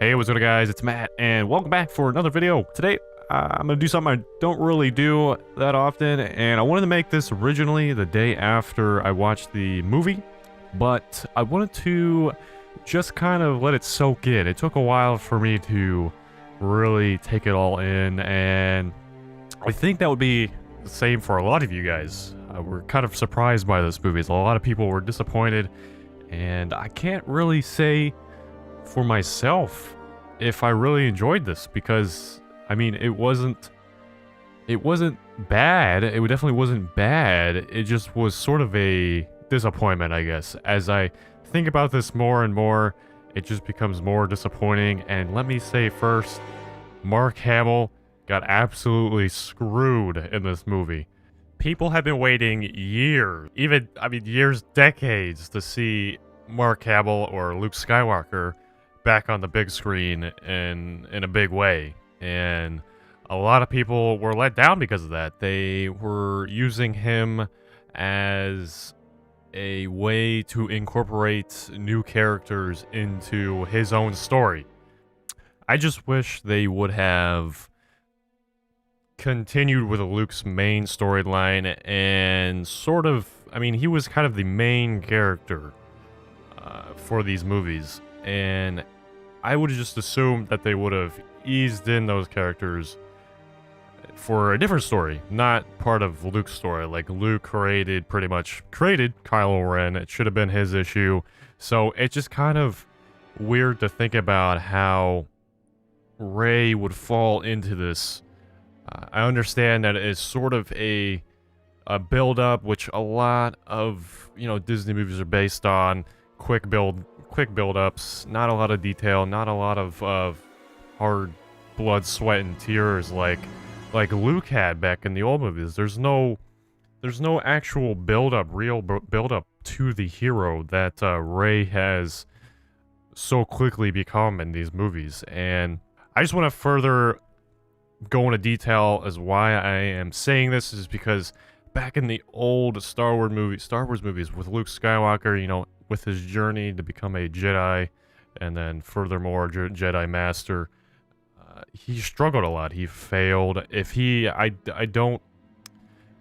Hey, what's going on, guys? It's Matt, and welcome back for another video. Today, I'm going to do something I don't really do that often, and I wanted to make this originally the day after I watched the movie, but I wanted to just kind of let it soak in. It took a while for me to really take it all in, and I think that would be the same for a lot of you guys. We're kind of surprised by this movie. A lot of people were disappointed, and I can't really say for myself if I really enjoyed this, because I mean it wasn't bad. It definitely wasn't bad. It just was sort of a disappointment, I guess. As I think about this more and more, it just becomes more disappointing. And let me say first, Mark Hamill got absolutely screwed in this movie. People have been waiting years, years, decades, to see Mark Hamill or Luke Skywalker back on the big screen in a big way, and a lot of people were let down because of that. They were using him as a way to incorporate new characters into his own story. I just wish they would have continued with Luke's main storyline and sort of, he was kind of the main character for these movies, and I would have just assumed that they would have eased in those characters for a different story, not part of Luke's story. Like, Luke pretty much created Kylo Ren. It should have been his issue. So it's just kind of weird to think about how Rey would fall into this. I understand that it's sort of a build-up, which a lot of, Disney movies are based on. Quick build-ups, not a lot of detail, not a lot of hard blood, sweat, and tears like Luke had back in the old movies. There's no actual real build-up to the hero that Rey has so quickly become in these movies. And I just want to further go into detail as why I am saying this is because back in the old Star Wars movies with Luke Skywalker, with his journey to become a Jedi, and then furthermore Jedi Master, he struggled a lot. He failed. I don't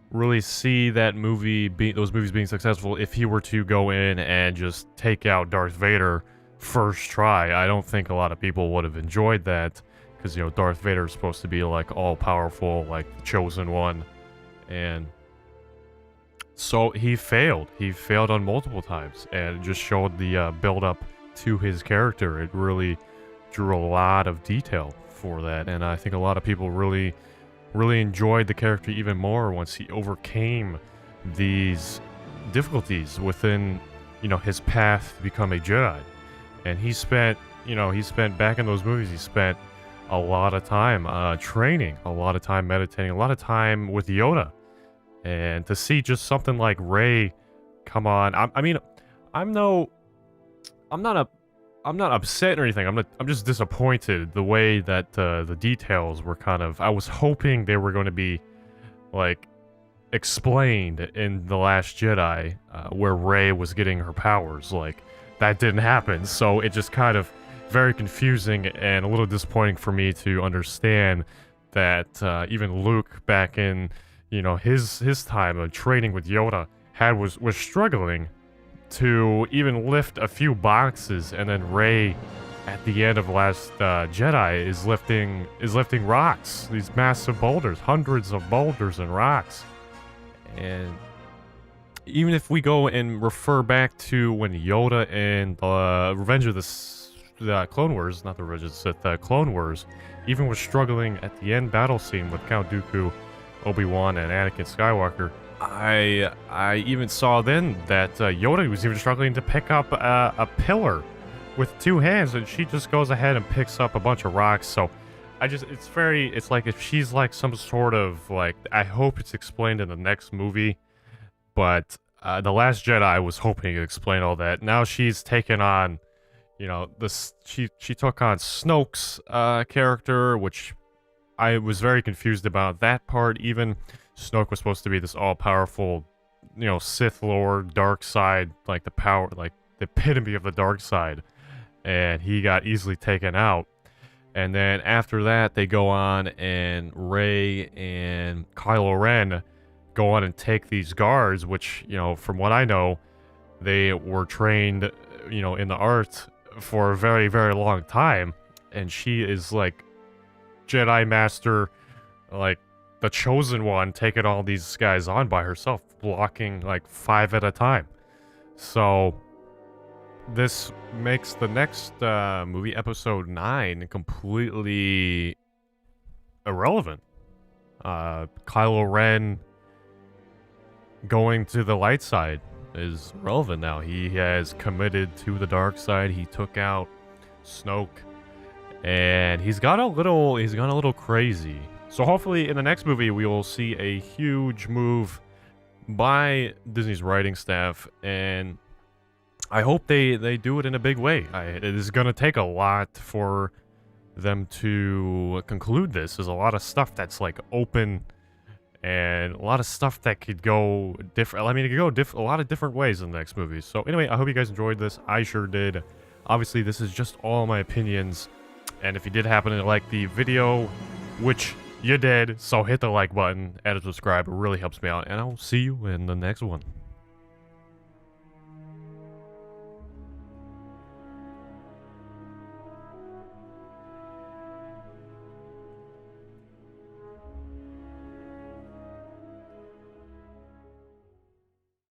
really see those movies being successful if he were to go in and just take out Darth Vader first try. I don't think a lot of people would have enjoyed that, because Darth Vader is supposed to be like all powerful, like the chosen one, and so he failed. He failed on multiple times, and it just showed the build-up to his character. It really drew a lot of detail for that, and I think a lot of people really, really enjoyed the character even more once he overcame these difficulties within, his path to become a Jedi. And he spent back in those movies, he spent a lot of time training, a lot of time meditating, a lot of time with Yoda. And to see just something like Rey come on, I'm not upset or anything. I'm just disappointed the way that the details were kind of. I was hoping they were going to be like explained in The Last Jedi, where Rey was getting her powers. Like, that didn't happen, so it just kind of very confusing and a little disappointing for me to understand that even Luke back in his time of training with Yoda was struggling to even lift a few boxes, and then Rey at the end of Last Jedi is lifting rocks, these massive boulders, hundreds of boulders and rocks. And even if we go and refer back to when Yoda and Revenge of the Clone Wars, not the Revenge of the Sith, Clone Wars, even was struggling at the end battle scene with Count Dooku, Obi-Wan, and Anakin Skywalker, I even saw then that Yoda was even struggling to pick up a pillar with two hands, and she just goes ahead and picks up a bunch of rocks. So it's like if she's like some sort of like, I hope it's explained in the next movie, but The Last Jedi, I was hoping to explain all that. Now she's taken on, she took on Snoke's character, which I was very confused about that part. Even Snoke was supposed to be this all-powerful, Sith Lord, dark side, like the power, like the epitome of the dark side. and he got easily taken out. And then after that, they go on, and Rey and Kylo Ren go on and take these guards, which, from what I know, they were trained, in the art for a very, very long time. And she is like Jedi Master, like the chosen one, taking all these guys on by herself, blocking like 5 at a time. So this makes the next movie, episode 9, completely irrelevant. Kylo Ren going to the light side is relevant now. He has committed to the dark side. He took out Snoke, and he's gone a little crazy. So hopefully in the next movie we will see a huge move by Disney's writing staff, and I hope they do it in a big way. It is going to take a lot for them to conclude this. There's a lot of stuff that's like open, and a lot of stuff that could go different. I mean, it could go a lot of different ways in the next movie. So anyway, I hope you guys enjoyed this. I sure did. Obviously, this is just all my opinions, and if you did happen to like the video, which you did, so hit the like button and subscribe. It really helps me out, and I'll see you in the next one.